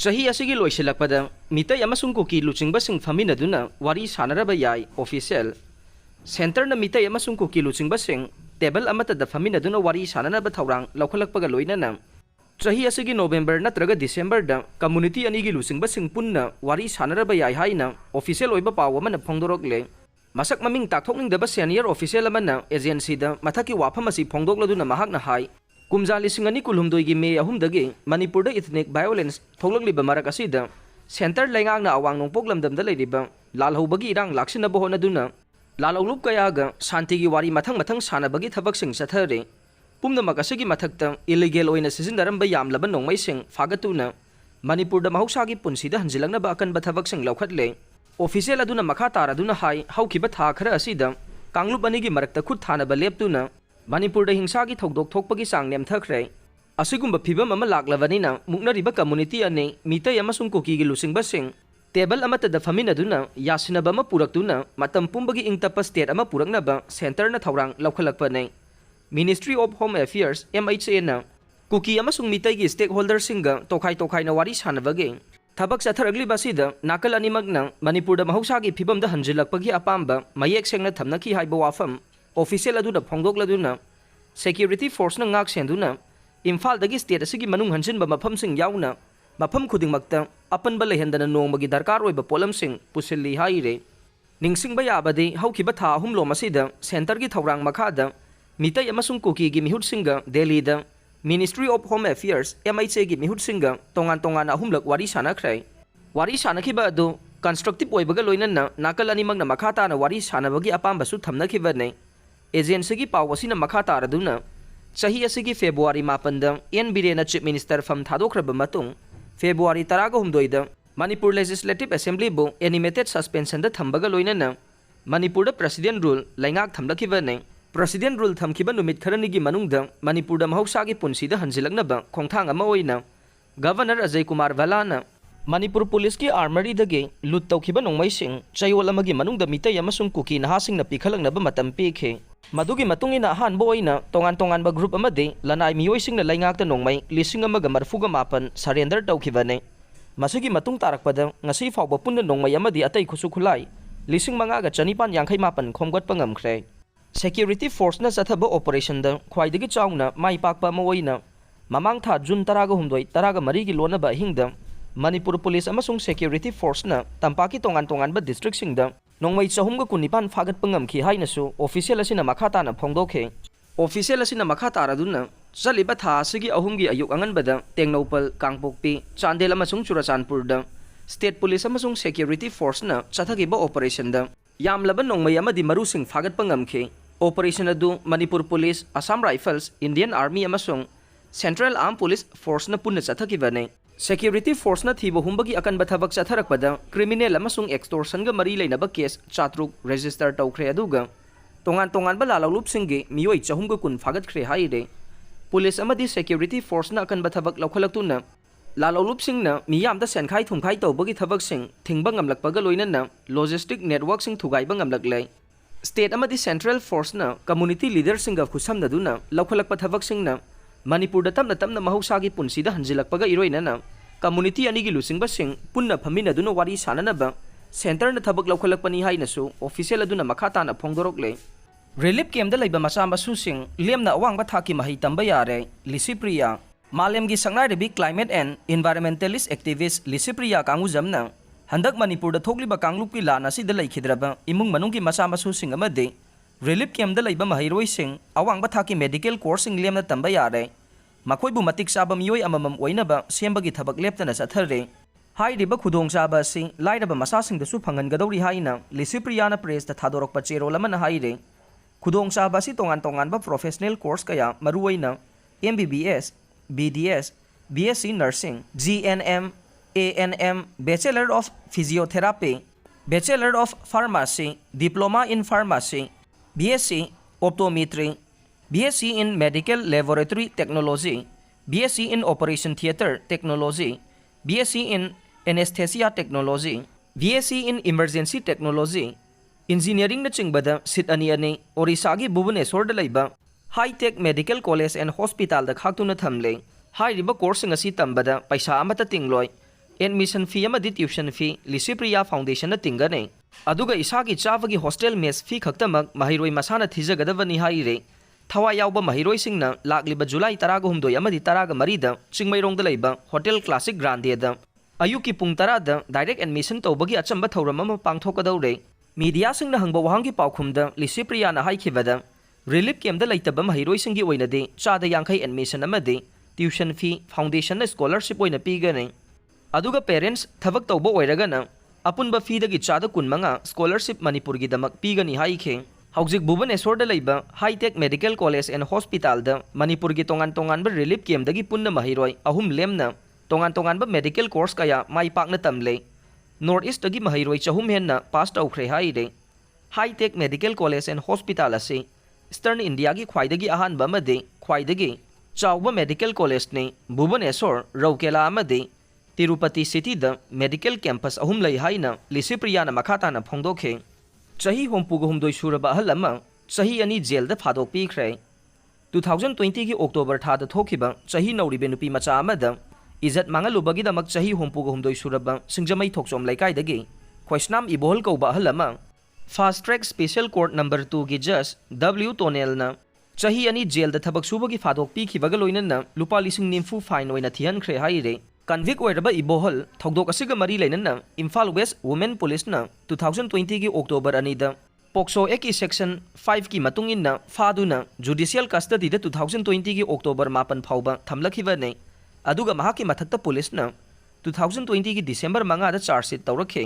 Chahi Asigi Loisillakpada Meetei Amasung Kuki Luchingbasing Famminnaduna Wari Sanaraba Yai official Center na Meetei Amasung Kuki Luchingbasing table amatada Famminnaduna Wari Sanaraba Thaurang Laukalakpaga Loinana Chahi Asigi November natraga December da community anigi Luchingbasing punna Wari Sanaraba Yai haina official oiba paw amana phongdorokle masak maming takthokningdaba senior official amana agency da mathaki wafam asi phongdokladuna mahakna hai Kumja lisingani kulumdoi gi me ahumdagi Manipur da ethnic violence thoglakliba marak asida center laingangna awang nongpok lamdamda leiriba lalhobagi irang laksinaba honaduna lalawlup kayaga shanti gi wari mathang sanabagi thabaksing sathare pumnamak asigi mathakta illegal oina sizindaramba yamlaba nongmaising fagatuna Manipur da mahusagi punsida hanjilangna akanba thabaksing laukhatle official aduna makha taraduna hai haukiba tha khara asida kanglup anigi marakta khut thanaba leptuna Manipur da hingsa gi thokdok thokpagi sang nemthakre asigumba phibam ama laklavanina muknariba community ane Meetei Amasung Kuki gi Luchingbasing table amata da Famminnaduna yasinaba ama puraktuna matam pumbagi ingtapa state ama puraknaba center na thaurang laukhalakpa nei Ministry of Home Affairs MHA na Kuki Amasung Meetei gi stakeholders singa tokhai na wari sanabagi thabak satharagli basida nakal animagna Manipur da mahausa gi phibam da hanjilakpagi apamba mayek sengna thamnaki haiba wafam official aduna phongdokladuna security force na ngak senduna Imphal dagi state asigi manung hanjinba mafam sing yauna mafam khudingmakta apanba lehendana nongmagi darkar oiba polam sing pusilli haire ningsingba yabadi haukiba tha ahum lo masida center gi thaurang makhada Meetei Amasung Kuki gi mihut singa Delhi da Ministry of Home Affairs MHA gi mihut singa tongan ahumlak wari sanakhrai wari sanakhiba adu constructive oibaga loinana nakal animagna makhata na wari sanabagi apamba su thamnakhiba nei agency gi pawasina makha taraduna Chahi Asigi February 8 NBD na Chief Minister Fam thadokraba matung February 12 Manipur Legislative Assembly bu animated suspension da thambaga loinana Manipur da President Rule laingak thamlakhiba nei President Rule thamkhiba numit kharani gi manungda Manipur da mahausa gi punsi da hanjilaknaba khongthang ama oina Governor Ajay Kumar Valana Manipur Police ki armory dagi lut tawkhiba nongmaising chayol amagi manungda Meetei Amasung Kuki nahasing na pikhalangnaba matam pikhe Madugi matungina hanbo oina tongan ba group amadi lanai miyoising na laingakta nongmai lising amaga marfuga mapan surrender tawkhibane masigi matung tarakpada ngasi fawba punna nongmai amadi atai khusukhulai lising mangaga chanipan yangkhai mapan khomgat pangamkhre security force na sathaba operation da khwaidagi chauna mai pakpa ma oina mamang tha June 13 gi lonaba hingda Manipur Police amasung security force na tampaki tongan ba district singda nongmai chahumga kunipan fagat pangamkhi hainasu official asina makhata na phongdokhe official asina makhata raduna chaliba tha asigi ahumgi ayuk anganbada tengnopal kangpokpi chandel amasung churachandpur da state police amasung security force na chathagiba operation da yamlaba nongmai amadi marusing fagat pangamkhi operation adu Manipur Police Assam Rifles Indian Army amasung Central Armed Police Force na punna chathagibane Security force na thibo humbagi akan bathabak chatharakpada criminal amasung extortion ga mari leinaba case chatruk register tawkhre aduga tongan ba lalawlup singge miyoi chahumga kun fagat khre haire police amadi security force na akan bathabak laukhalaktu lalawlup singna miyam da senkhai thumkhai tawbagi thabak sing thingba ngamlakpaga loinana logistic network sing thugaiba ngamlaklai state amadi central force na community leader singa khusamnaduna laukhalakpa thabak singna Manipur da tamna mahusagi punsida hanjilakpaga iroinana community anigi Luchingbasing punna Famminnaduna Wari Sanaraba center na thabak laukhalakpani hainasu official aduna makhata na phongdorokle relief camp da leiba macha masu sing lemna awangba thaki mahi tamba yare Lisipriya malemgi sangnai rebi climate and environmentalist activist Lisipriya kangujamna handak Manipur da thokliba kanglupki lana si da leikhidraba imung manunggi macha masu sing amade relief camp da leiba mahiroi sing awangba thaki medical course sing lemna tamba yare makhoi bu matik saba miyoi amamam oinaba sembagi thabak leptana sathare hairiba khudong saba sing lairaba masa sing da su phangan gadori haina Lisipriya na press ta thadorok pa chero lamana haire khudong saba si tongan ba professional course kaya maruwaina MBBS BDS BSc nursing GNM ANM Bachelor of Physiotherapy Bachelor of Pharmacy Diploma in Pharmacy BSc Optometry BSc in Medical Laboratory Technology BSc in Operation Theatre Technology BSc in Anesthesia Technology BSc in Emergency Technology Engineering na chingbada sit ani Orissa gi Bhubaneswar da leiba High Tech Medical College and Hospital da khaktuna thamle hai riba course ngasi tambada paisa amata tingloi admission fee अमदी tuition fee Licypriya foundation तिंगने अदुगा इसागी चावगी hostel mess fee खक्तमक महिरोई मसाना थिजगदबनी हाइरे थवा यावबा महिरोइसिंगना लाक्लिबा जुलाई 13 अमदी 14 चिंगमैरोंगदा लैबा होटल क्लासिक ग्रांडेदा अयुकी पुंग 10 डायरेक्ट एडमिशन तौबगी अचंबा थौरम अमा पांगथोकदौरे मीडिया सिंगना हंगबा वहांगी पाउखुमदा लिसिप्रियाना हाइखिबदा रिलीफ कैम्पदा लैतबा महिरोइसिंगी ओइनदे चादा यांखै एडमिशन अमदी ट्यूशन फी फाउंडेशन स्कॉलरशिप ओइना पीगने अदुगा पेरेंट्स थबक तौबा ओइरगना अपुनबा फीदगी चादा 15 स्कॉलरशिप मणिपुर की दमक पीगनी हाइखे हौजिक भुवनेश्वर लैबा hitech medical college and hospital Manipur की तोंगान तोंगान रिलीफ कैम्पदगी पुन्न महिरोय अहुम लेमना तोंगान तोंगान मेडिकल कोर्स कया माई पाकना तमले नॉर्थ ईस्ट की महिरोय चहुम हेन्ना पास तौख्रे हाइरे hitech medical college and hospital असे ईस्टर्न इंडिया की ख्वाइदगी अहानबा अमदे ख्वाइदगी चाउबा मेडिकल कॉलेज ने भुवनेश्वर रौकेला अमदे तिरुपति सिटी मेडिकल कैंपस अहुम लई हाइना लिसिप्रियाना मखाताना फोंदोखे चाही होंपुग हुमदोई सूरबा अहल अमा चाही अनि जेल फादोक पीख्रे 2020 की अक्टोबर थाद थोखिबा चाही नौरिबे नुपी मचा अमदा इज्जत मांगलुबगीदमक चाही होंपुग हुमदोई सूरबा सिंगजमई थोकचोम लैकाइदगी ख्वाइसनाम इबोहल कौबा अहल अमा fast track special court number 2 की जज W टोनेलना चाही अनि जेल थबक सूबगी फादोक पीखिबगा लोइनना लुपा लिसिंग निम्फु फाइन ओइना थिहनख्रे हाइरे कन्विक ओइरबा इबोहल थौदोक असिगा मरी लैनना इम्फाल वेस्ट वुमेन पुलिस 2020 की अक्टोबर 2 पोक्सो एक की सेक्शन 5 की मतुंगिना फादुना जुडिशियल कस्टडी 2020 की अक्टोबर 9 फाउबा थमलखिबने अदुगा महाकी मथक्ता पुलिस 2020 की डिसेंबर 5 चार्जशीट तौरखे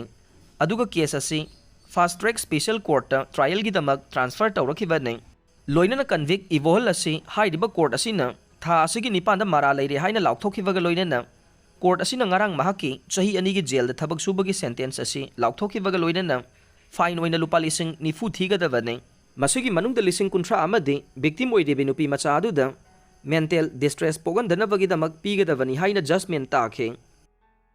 अदुगा केस असि fast track special court trial की दमक ट्रांसफर तौरखिबने लोइनना कन्विक इबोहल असि हाइरिबा कोर्ट असिना था असिगी निपान मारा लैरे हाइना लाउथोखिबगा लोइनना कोर्ट असिना ngarang mahaki chahi ani gi jail da thabak subagi sentence asi laukthokhibaga loinana fine oina lupa lising nifu thigadabane masigi manungda lising kunthra amadi victim oidebe nupi macha adu da mental distress pogan danabagi damak pigadabani haina judgment ta khe